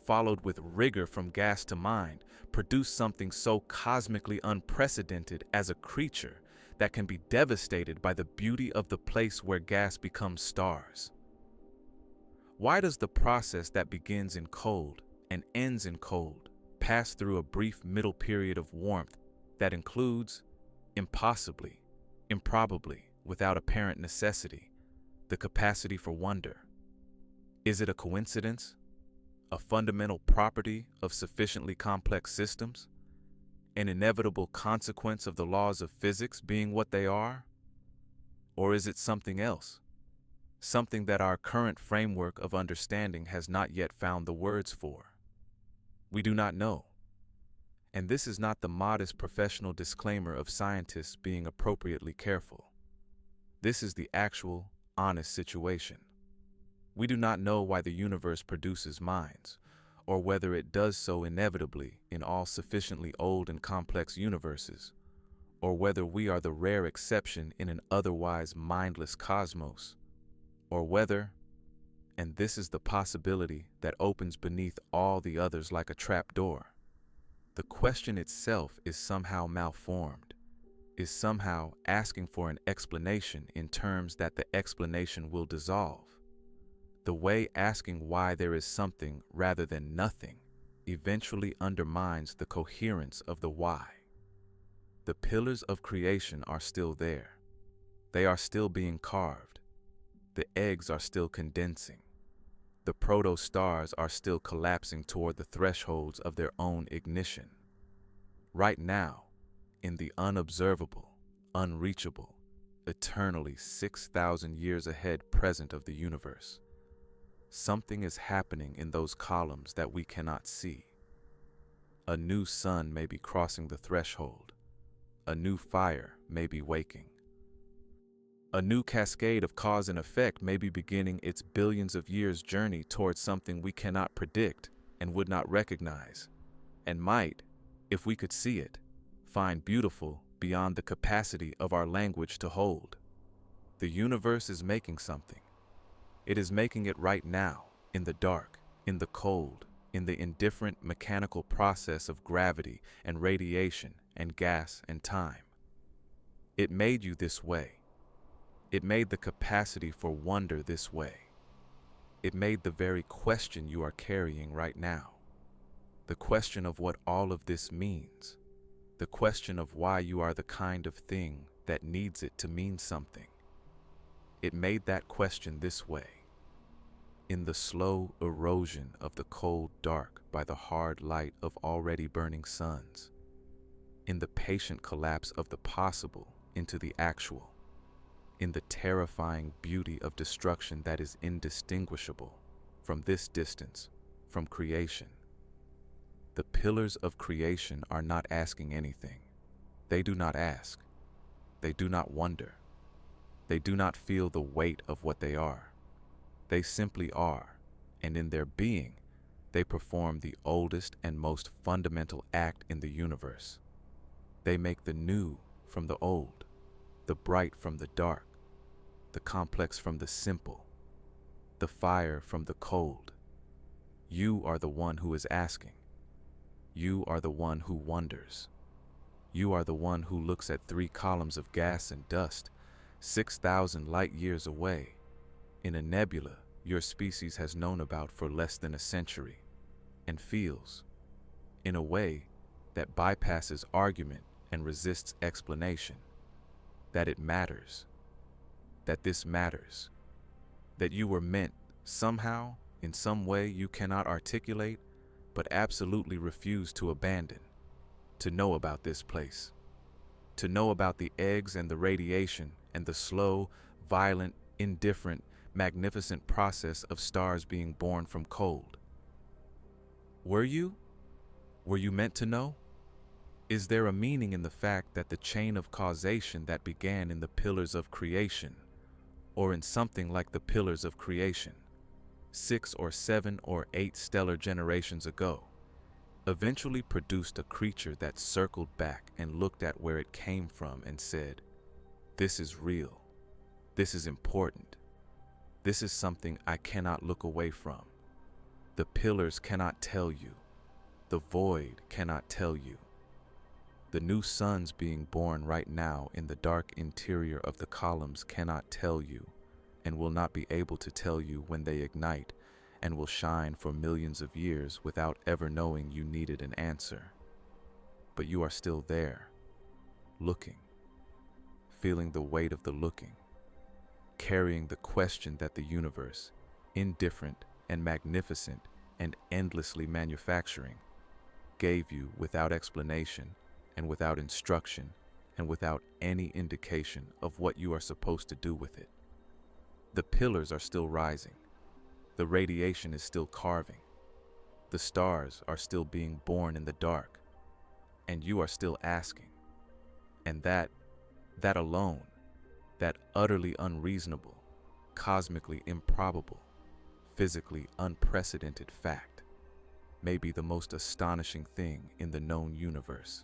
followed with rigor from gas to mind, produce something so cosmically unprecedented as a creature that can be devastated by the beauty of the place where gas becomes stars? Why does the process that begins in cold and ends in cold pass through a brief middle period of warmth that includes, impossibly, improbably, without apparent necessity, the capacity for wonder? Is it a coincidence? A fundamental property of sufficiently complex systems? An inevitable consequence of the laws of physics being what they are? Or is it something else? Something that our current framework of understanding has not yet found the words for? We do not know. And this is not the modest professional disclaimer of scientists being appropriately careful. This is the actual, honest situation. We do not know why the universe produces minds, or whether it does so inevitably in all sufficiently old and complex universes, or whether we are the rare exception in an otherwise mindless cosmos, or whether, and this is the possibility that opens beneath all the others like a trap door, the question itself is somehow malformed, is somehow asking for an explanation in terms that the explanation will dissolve. The way asking why there is something rather than nothing eventually undermines the coherence of the why. The pillars of creation are still there. They are still being carved. The eggs are still condensing. The proto-stars are still collapsing toward the thresholds of their own ignition. Right now, in the unobservable, unreachable, eternally 6,000 years ahead present of the universe, something is happening in those columns that we cannot see. A new sun may be crossing the threshold. A new fire may be waking. A new cascade of cause and effect may be beginning its billions of years' journey towards something we cannot predict and would not recognize, and might, if we could see it, find beautiful beyond the capacity of our language to hold. The universe is making something. It is making it right now, in the dark, in the cold, in the indifferent mechanical process of gravity and radiation and gas and time. It made you this way. It made the capacity for wonder this way. It made the very question you are carrying right now. The question of what all of this means. The question of why you are the kind of thing that needs it to mean something. It made that question this way. In the slow erosion of the cold dark by the hard light of already burning suns. In the patient collapse of the possible into the actual. In the terrifying beauty of destruction that is indistinguishable from this distance, from creation. The pillars of creation are not asking anything. They do not ask. They do not wonder. They do not feel the weight of what they are. They simply are, and in their being, they perform the oldest and most fundamental act in the universe. They make the new from the old, the bright from the dark, the complex from the simple, the fire from the cold. You are the one who is asking. You are the one who wonders. You are the one who looks at 3 columns of gas and dust, 6,000 light years away, in a nebula your species has known about for less than a century, and feels, in a way that bypasses argument and resists explanation, that it matters, that this matters, that you were meant somehow, in some way you cannot articulate, but absolutely refuse to abandon, to know about this place, to know about the eggs and the radiation and the slow, violent, indifferent, magnificent process of stars being born from cold. Were you? Were you meant to know? Is there a meaning in the fact that the chain of causation that began in the pillars of creation, or in something like the pillars of creation, 6 or 7 or 8 stellar generations ago, eventually produced a creature that circled back and looked at where it came from and said, "This is real. This is important. This is something I cannot look away from. The pillars cannot tell you. The void cannot tell you. The new suns being born right now in the dark interior of the columns cannot tell you, and will not be able to tell you when they ignite and will shine for millions of years without ever knowing you needed an answer. But you are still there, looking, feeling the weight of the looking, carrying the question that the universe, indifferent and magnificent and endlessly manufacturing, gave you without explanation and without instruction and without any indication of what you are supposed to do with it. The pillars are still rising. The radiation is still carving. The stars are still being born in the dark. And you are still asking. And that alone, that utterly unreasonable, cosmically improbable, physically unprecedented fact, may be the most astonishing thing in the known universe.